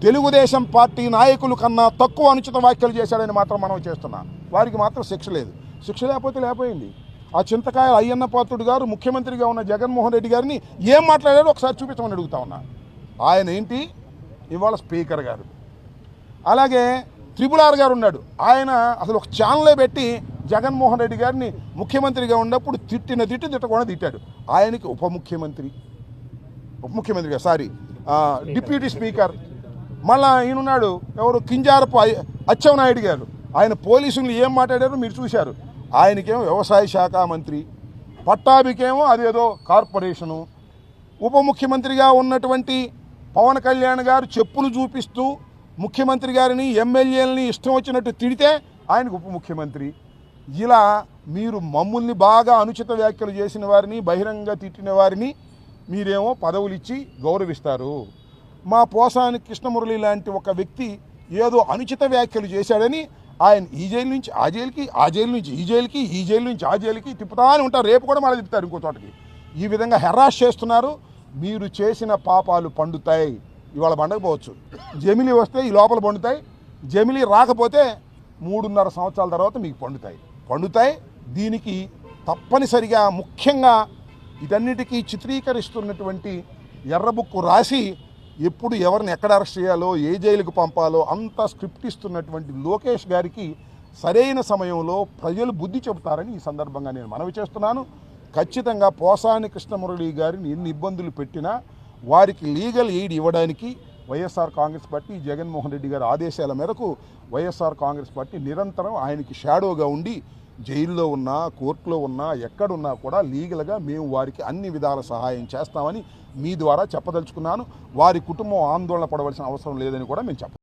Telugu Desam party నాయకుల కన్నా తక్కువ అనుచిత వ్యాఖ్యలు చేశాడని మాత్రం మనం చేస్తున్నాం. వారికి మాత్రం శిక్ష లేదు. శిక్ష లేకపోతే లేకపోయింది. ఆ చింతకాయ అయ్యన్న పాత్రుడు గారు ముఖ్యమంత్రిగా ఉన్న జగన్మోహన్ రెడ్డి గారిని ఏం మాట్లాడారో ఒకసారి చూపించమని అడుగుతా ఉన్నా. ఆయన ఏంటి ఇవాళ స్పీకర్ గారు, అలాగే త్రిపులార్ గారు ఉన్నాడు, ఆయన అసలు ఒక ఛానలే పెట్టి జగన్మోహన్ రెడ్డి గారిని ముఖ్యమంత్రిగా ఉన్నప్పుడు తిట్టకుండా తిట్టాడు. ఆయనకి ఉప ముఖ్యమంత్రిగా డిప్యూటీ స్పీకర్. మళ్ళా ఈయనున్నాడు ఎవరు కింజారపు అచ్చెన్నాయుడు గారు, ఆయన పోలీసులు ఏం మాట్లాడారో మీరు చూశారు. ఆయనకేమో వ్యవసాయ శాఖ మంత్రి, పట్టాభికేమో అదేదో కార్పొరేషను. ఉప ముఖ్యమంత్రిగా ఉన్నటువంటి పవన్ కళ్యాణ్ గారు చెప్పులు చూపిస్తూ ముఖ్యమంత్రి గారిని ఎమ్మెల్యేలని ఇష్టం వచ్చినట్టు తిడితే ఆయనకు ఉప ముఖ్యమంత్రి. ఇలా మీరు మమ్మల్ని బాగా అనుచిత వ్యాఖ్యలు చేసిన వారిని, బహిరంగంగా తిట్టిన వారిని మీరేమో పదవులు ఇచ్చి గౌరవిస్తారు. మా పోసాని కృష్ణమురళి లాంటి ఒక వ్యక్తి ఏదో అనుచిత వ్యాఖ్యలు చేశాడని ఆయన ఈ జైలు నుంచి ఆ జైలుకి, ఆ జైలు నుంచి ఈ జైలుకి, ఈ జైలు నుంచి ఆ జైలుకి తిప్పుతానే ఉంటారు. రేపు కూడా మళ్ళీ తిప్పుతారు ఇంకో చోటకి. ఈ విధంగా హెరాస్ చేస్తున్నారు. మీరు చేసిన పాపాలు పండుతాయి. ఇవాళ పండకపోవచ్చు, జమిలీ వస్తే ఈ లోపల పండుతాయి. జమిలీ రాకపోతే 3.5 సంవత్సరాల తర్వాత మీకు పండుతాయి. దీనికి తప్పనిసరిగా ముఖ్యంగా ఇదన్నిటికీ చిత్రీకరిస్తున్నటువంటి ఎర్రబుక్కు రాసి ఎప్పుడు ఎవరిని ఎక్కడ అరెస్ట్ చేయాలో, ఏ జైలుకు పంపాలో అంతా స్క్రిప్ట్ ఇస్తున్నటువంటి లోకేష్ గారికి సరైన సమయంలో ప్రజలు బుద్ధి చెబుతారని ఈ సందర్భంగా నేను మనవి చేస్తున్నాను. ఖచ్చితంగా పోసాని కృష్ణమురళి గారిని ఎన్ని ఇబ్బందులు పెట్టినా వారికి లీగల్ ఎయిడ్ ఇవ్వడానికి వైఎస్ఆర్ కాంగ్రెస్ పార్టీ, జగన్మోహన్ రెడ్డి గారి ఆదేశాల మేరకు వైఎస్ఆర్ కాంగ్రెస్ పార్టీ నిరంతరం ఆయనకి షాడోగా ఉండి జైల్లో ఉన్నా, కోర్టులో ఉన్నా, ఎక్కడున్నా కూడా లీగల్గా మేము వారికి అన్ని విధాల సహాయం చేస్తామని మీ ద్వారా చెప్పదలుచుకున్నాను. వారి కుటుంబం ఆందోళన పడవలసిన అవసరం లేదని కూడా మేము చెప్పాలి.